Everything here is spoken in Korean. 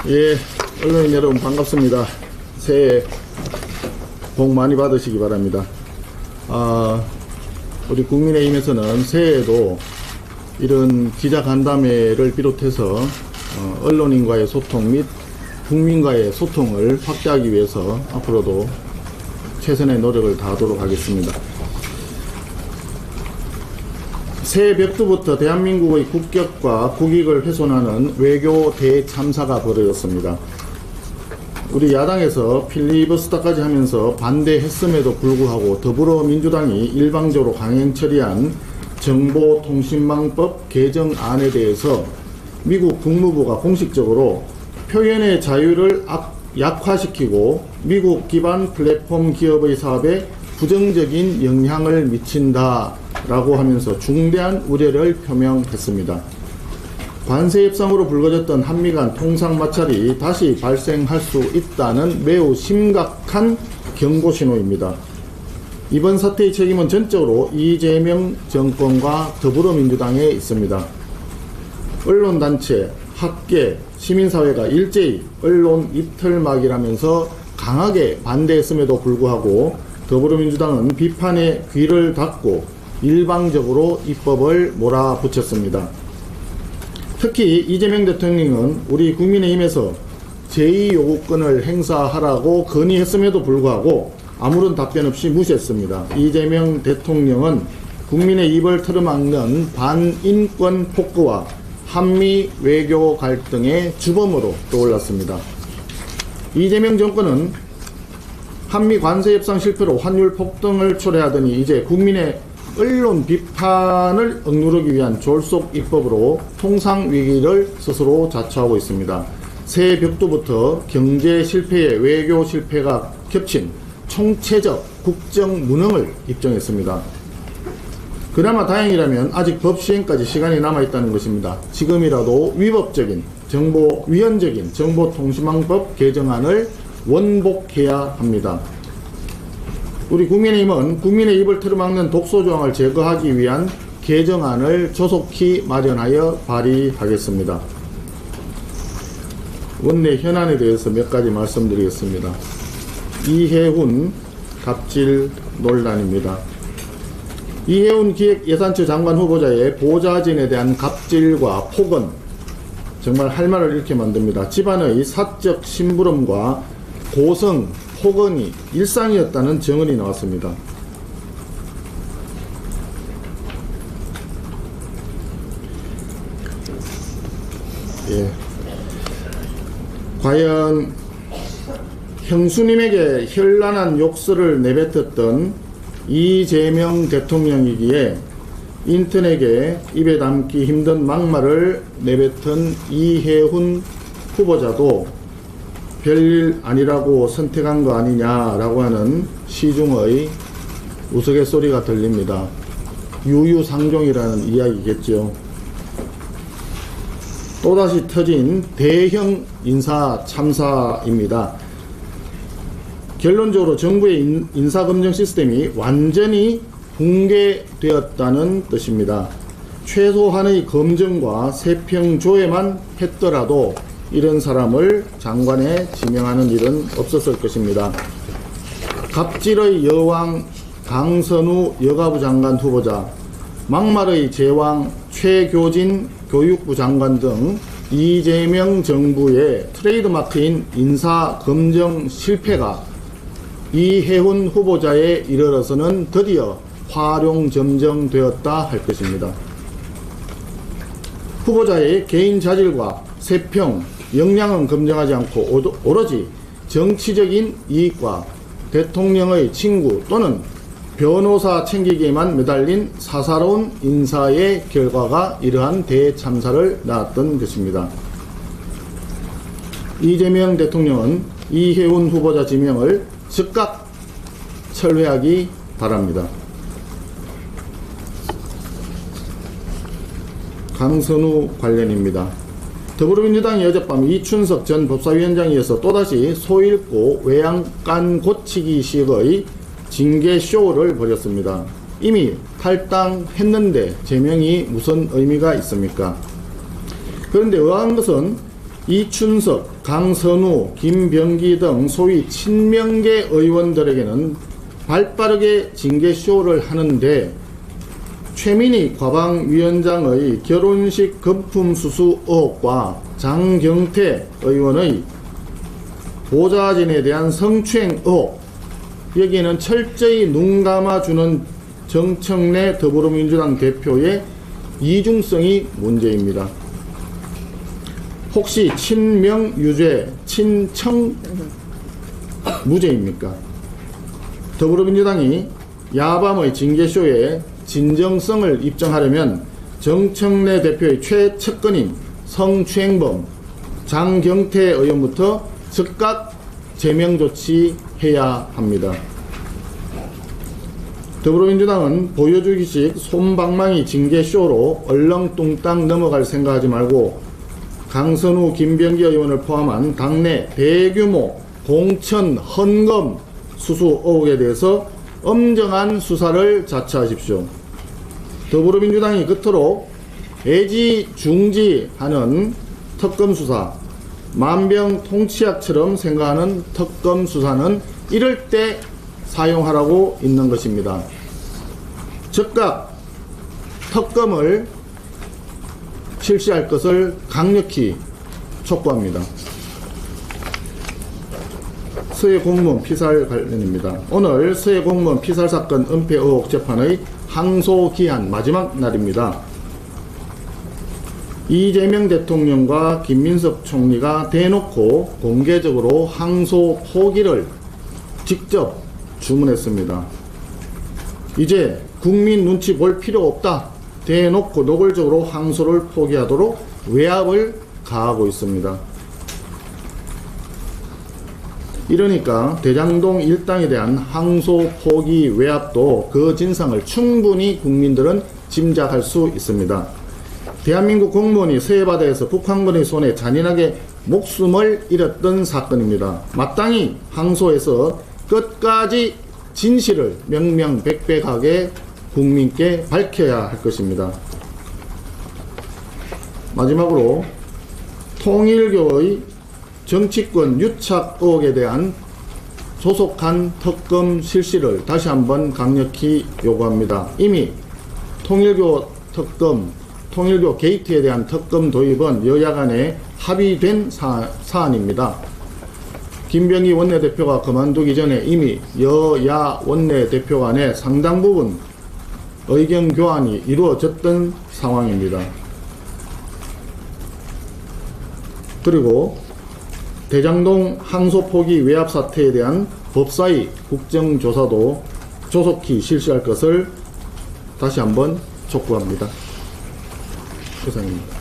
예, 언론인 여러분 반갑습니다. 새해 복 많이 받으시기 바랍니다. 우리 국민의힘에서는 새해에도 이런 기자간담회를 비롯해서 언론인과의 소통 및 국민과의 소통을 확대하기 위해서 앞으로도 최선의 노력을 다하도록 하겠습니다. 새해 벽두부터 대한민국의 국격과 국익을 훼손하는 외교 대참사가 벌어졌습니다. 우리 야당에서 필리버스터까지 하면서 반대했음에도 불구하고 더불어민주당이 일방적으로 강행 처리한 정보통신망법 개정안에 대해서 미국 국무부가 공식적으로 표현의 자유를 약화시키고 미국 기반 플랫폼 기업의 사업에 부정적인 영향을 미친다라고 하면서 중대한 우려를 표명했습니다. 관세 협상으로 불거졌던 한미 간 통상 마찰이 다시 발생할 수 있다는 매우 심각한 경고 신호입니다. 이번 사태의 책임은 전적으로 이재명 정권과 더불어민주당에 있습니다. 언론단체, 학계, 시민사회가 일제히 언론 이틀막이라면서 강하게 반대했음에도 불구하고 더불어민주당은 비판에 귀를 닫고 일방적으로 입법을 몰아붙였습니다. 특히 이재명 대통령은 우리 국민의힘에서 제2요구권을 행사하라고 건의했음에도 불구하고 아무런 답변 없이 무시했습니다. 이재명 대통령은 국민의 입을 틀어막는 반인권 폭거와 한미 외교 갈등의 주범으로 떠올랐습니다. 이재명 정권은 한미 관세 협상 실패로 환율 폭등을 초래하더니 이제 국민의 언론 비판을 억누르기 위한 졸속 입법으로 통상 위기를 스스로 자초하고 있습니다. 새해 벽두부터 경제 실패에 외교 실패가 겹친 총체적 국정 무능을 입증했습니다. 그나마 다행이라면 아직 법 시행까지 시간이 남아있다는 것입니다. 지금이라도 위헌적인 정보통신망법 개정안을 원복해야 합니다. 우리 국민의힘은 국민의 입을 틀어막는 독소조항을 제거하기 위한 개정안을 조속히 마련하여 발의하겠습니다. 원내 현안에 대해서 몇 가지 말씀드리겠습니다. 이해훈 갑질 논란입니다. 이해훈 기획예산처 장관 후보자의 보좌진에 대한 갑질과 폭언, 정말 할 말을 잃게 만듭니다. 집안의 사적 심부름과 고성, 폭언이 일상이었다는 증언이 나왔습니다. 예. 과연 형수님에게 현란한 욕설을 내뱉었던 이재명 대통령이기에 인턴에게 입에 담기 힘든 막말을 내뱉은 이해훈 후보자도 별일 아니라고 선택한 거 아니냐라고 하는 시중의 우스갯소리가 들립니다. 유유상종이라는 이야기겠죠. 또다시 터진 대형 인사 참사입니다. 결론적으로 정부의 인사검증 시스템이 완전히 붕괴되었다는 뜻입니다. 최소한의 검증과 세평조회만 했더라도 이런 사람을 장관에 지명하는 일은 없었을 것입니다. 갑질의 여왕 강선우 여가부 장관 후보자, 막말의 제왕 최교진 교육부 장관 등 이재명 정부의 트레이드마크인 인사검증 실패가 이해훈 후보자에 이르러서는 드디어 활용점정되었다 할 것입니다. 후보자의 개인 자질과 세평, 역량은 검증하지 않고 오로지 정치적인 이익과 대통령의 친구 또는 변호사 챙기기에만 매달린 사사로운 인사의 결과가 이러한 대참사를 낳았던 것입니다. 이재명 대통령은 이해훈 후보자 지명을 즉각 철회하기 바랍니다. 강선우 관련입니다. 더불어민주당이 어젯밤 이춘석 전 법사위원장에 의해서 또다시 소잃고 외양간 고치기식의 징계쇼를 벌였습니다. 이미 탈당했는데 제명이 무슨 의미가 있습니까? 그런데 의아한 것은 이춘석, 강선우, 김병기 등 소위 친명계 의원들에게는 발빠르게 징계쇼를 하는데 최민희 과방위원장의 결혼식 금품 수수 의혹과 장경태 의원의 보좌진에 대한 성추행 의혹, 여기에는 철저히 눈 감아주는 정청래 더불어민주당 대표의 이중성이 문제입니다. 혹시 친명유죄, 친청 무죄입니까? 더불어민주당이 야밤의 징계쇼에 진정성을 입증하려면 정청래 대표의 최측근인 성추행범 장경태 의원부터 즉각 제명 조치해야 합니다. 더불어민주당은 보여주기식 솜방망이 징계쇼로 얼렁뚱땅 넘어갈 생각하지 말고 강선우, 김병기 의원을 포함한 당내 대규모 공천 헌금 수수 의혹에 대해서 엄정한 수사를 자처하십시오. 더불어민주당이 그토록 애지중지하는 특검 수사, 만병통치약처럼 생각하는 특검 수사는 이럴 때 사용하라고 있는 것입니다. 즉각 특검을 실시할 것을 강력히 촉구합니다. 서해 공무원 피살 관련입니다. 오늘 서해 공무원 피살 사건 은폐 의혹 재판의 항소 기한 마지막 날입니다. 이재명 대통령과 김민석 총리가 대놓고 공개적으로 항소 포기를 직접 주문했습니다. 이제 국민 눈치 볼 필요 없다. 대놓고 노골적으로 항소를 포기하도록 외압을 가하고 있습니다. 이러니까 대장동 일당에 대한 항소 포기 외압도 그 진상을 충분히 국민들은 짐작할 수 있습니다. 대한민국 공무원이 서해바다에서 북한군의 손에 잔인하게 목숨을 잃었던 사건입니다. 마땅히 항소해서 끝까지 진실을 명명백백하게 국민께 밝혀야 할 것입니다. 마지막으로 통일교의 정치권 유착 의혹에 대한 조속한 특검 실시를 다시 한번 강력히 요구합니다. 이미 통일교 특검, 통일교 게이트에 대한 특검 도입은 여야 간에 합의된 사안입니다. 김병기 원내대표가 그만두기 전에 이미 여야 원내대표 간에 상당 부분 의견 교환이 이루어졌던 상황입니다. 그리고 대장동 항소 포기 외압 사태에 대한 법사위 국정조사도 조속히 실시할 것을 다시 한번 촉구합니다. 이상입니다.